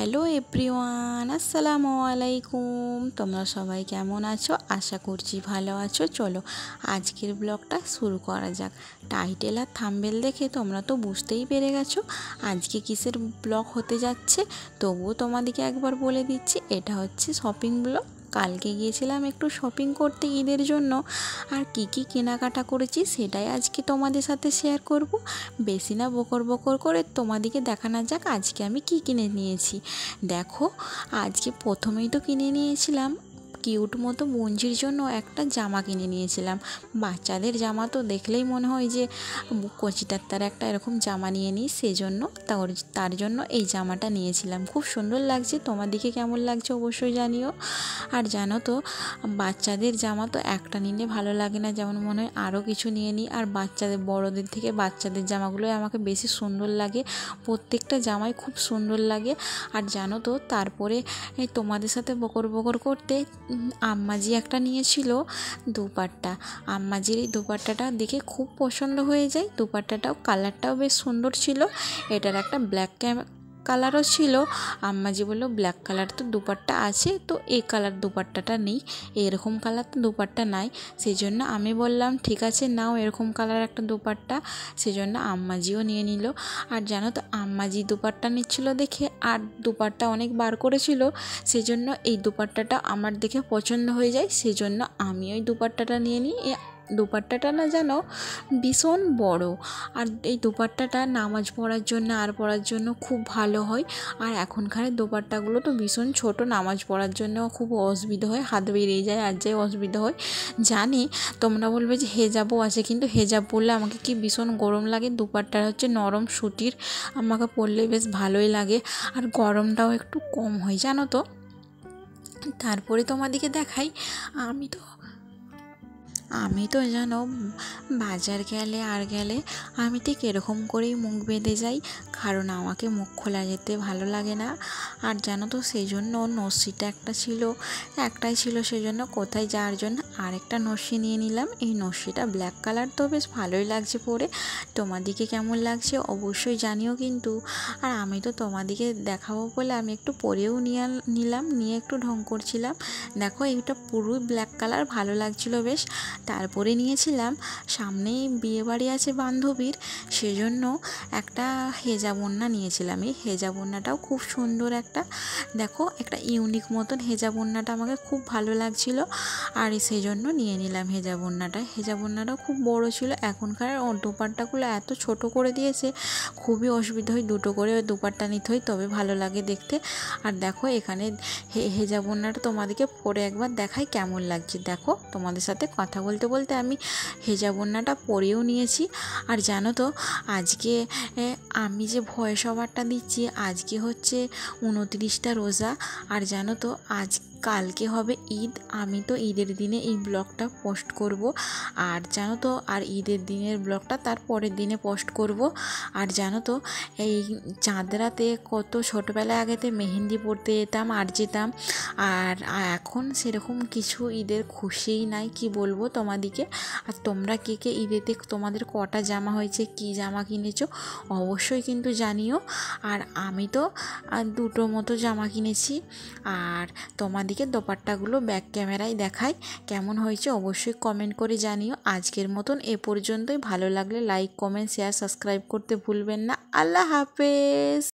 Hello everyone, আসসালামু আলাইকুম। তোমরা সবাই কেমন আছো? আশা করছি ভালো আছো। চলো আজকের ব্লগটা শুরু করা যাক। টাইটেল আর থাম্বনেল দেখে তোমরা তো বুঝতেই পেরে গেছো আজকে কিসের ব্লগ হতে যাচ্ছে। তবুও তোমাদেরকে একবার বলে দিচ্ছি, এটা হচ্ছে শপিং ব্লগ। কালকে গিয়েছিলাম একটু শপিং করতে ঈদের জন্য, আর কি কি কেনাকাটা করেছি সেটাই আজকে তোমাদের সাথে শেয়ার করব। বেশি না বকর বকর করে তোমাদেরকে দেখানো যাক আজকে আমি কি কিনে নিয়েছি। দেখো, আজকে প্রথমেই তো কিনে নিয়েছিলাম কিউট মতো বঞ্জির জন্য একটা জামা কিনে নিয়েছিলাম। বাচ্চাদের জামা তো দেখলেই মনে হয় যে কচিটার তার একটা এরকম জামা নিয়ে নিই, সেজন্য তার জন্য এই জামাটা নিয়েছিলাম। খুব সুন্দর লাগছে, তোমার দিকে কেমন লাগছে অবশ্যই জানিও। আর জানো তো, বাচ্চাদের জামা তো একটা নিলে ভালো লাগে না, যেমন মনে হয় আরও কিছু নিয়ে নিই। আর বাচ্চাদের, বড়দের থেকে বাচ্চাদের জামাগুলোই আমাকে বেশি সুন্দর লাগে। প্রত্যেকটা জামাই খুব সুন্দর লাগে। আর জানো তো, তারপরে তোমাদের সাথে বকর বকর করতে আম্মাজি একটা নিয়েছিল দুপাট্টা। আম্মাজির এই দুপাট্টাটা দেখে খুব পছন্দ হয়ে যায়। দুপাট্টাটাও কালারটাও বেশ সুন্দর ছিল। এটার একটা ব্ল্যাক কালারও ছিল। আম্মাজি বললো ব্ল্যাক কালার তো দুপাট্টা আছে, তো এই কালার দুপাট্টাটা নেই, এরকম কালার তো দুপাট্টা নাই। সেই জন্য আমি বললাম ঠিক আছে নাও এরকম কালার একটা দুপাট্টা। সেজন্য আম্মাজিও নিয়ে নিল। আর জানো তো, আম্মাজি দুপাট্টা নিচ্ছিল দেখে আর দুপাট্টা অনেক বার করেছিল, সেজন্য এই দুপাট্টাটা আমার দেখে পছন্দ হয়ে যায়, সেজন্য আমি ওই দুপাট্টাটা নিয়ে নিই। দুপাট্টাটা না জানো ভীষণ বড়, আর এই দুপাট্টাটা নামাজ পড়ার জন্য আর পরার জন্য খুব ভালো হয়। আর এখনকার দুপাট্টাগুলো তো ভীষণ ছোট, নামাজ পড়ার জন্য খুব অসুবিধা হয়, হাত বেরিয়ে যায় আর যাই অসুবিধা হয়। জানি তোমরা বলবে যে হেজাবও আছে, কিন্তু হেজাব পরলে আমাকে কি ভীষণ গরম লাগে। দুপাট্টা হচ্ছে নরম সুতির, আমাকে পরলে বেশ ভালোই লাগে, আর গরমটাও একটু কম হয় জানো তো। তারপরে তোমাদেরকে দেখাই, আমি তো জানো বাজার গেলে আর গেলে আমি ঠিক এরকম করেই মুখ বেঁধে যাই, কারণ আমাকে মুখ খোলা যেতে ভালো লাগে না। আর জানো তো, সেই জন্য নস্যিটা একটাই ছিল, সেই জন্য কোথায় যাওয়ার জন্য আরেকটা নস্যি নিয়ে নিলাম। এই নস্যিটা ব্ল্যাক কালার, তো বেশ ভালোই লাগছে পরে। তোমাদিকে কেমন লাগছে অবশ্যই জানিও কিন্তু। আর আমি তো তোমাদিকে দেখাবো বলে আমি একটু পরেও নিলাম, নিয়ে একটু ঢং করছিলাম। দেখো এইটা পুরোই ব্ল্যাক কালার, ভালো লাগছিলো বেশ। তারপরে নিয়েছিলাম, সামনেই বিয়েবাড়ি আছে বান্ধবীর, সেজন্য একটা হেজাব ওড়না নিয়েছিলাম। এই হেজাব ওড়নাটাও খুব সুন্দর একটা, দেখো একটা ইউনিক মতন হেজাব ওড়নাটা আমাকে খুব ভালো লাগছিল, আর সেই জন্য নিয়ে নিলাম হেজাব ওড়নাটা। হেজাব ওড়নাটাও খুব বড় ছিল। এখনকার দুপাট্টাগুলো এত ছোট করে দিয়েছে, খুবই অসুবিধা হয়, দুটো করে দুপাট্টা নিতে হয় তবে ভালো লাগে দেখতে। আর দেখো এখানে হেজাব ওড়নাটা তোমাদেরকে পরে একবার দেখাই কেমন লাগছে। দেখো, তোমাদের সাথে কথা বলতে বলতে আমি হেজাব ওড়নাটা পরেও নিয়েছি। আর জানো তো, আজকে আমি যে ভয়েস ওভারটা দিচ্ছি, আজকে হচ্ছে 29টা রোজা। আর জানো তো, কালকে হবে ঈদ। আমি তো ঈদের দিনে এই ব্লগটা পোস্ট করব। আর জানো তো, আর ঈদের দিনের ব্লগটা তার পরের দিনে পোস্ট করব। আর জানো তো, এই চাঁদ রাতে কত ছোটোবেলায় আগেতে মেহেন্দি পড়তে যেতাম আর যেতাম, আর এখন সেরকম কিছু ঈদের খুশিই নাই, কি বলবো তোমাদিকে। আর তোমরা কে কে ঈদেতে তোমাদের কটা জামা হয়েছে, কি জামা কিনেছো অবশ্যই কিন্তু জানিও। আর আমি তো দুটো মতো জামা কিনেছি। আর তোমাদিকে দোপাট্টাগুলো ব্যাক ক্যামেরায় দেখাই কেমন হয়েছে অবশ্যই কমেন্ট করে জানিও। আজকের মতন এ পর্যন্তই। ভালো লাগলে লাইক, কমেন্ট, শেয়ার, সাবস্ক্রাইব করতে ভুলবেন না। আল্লাহ হাফেজ।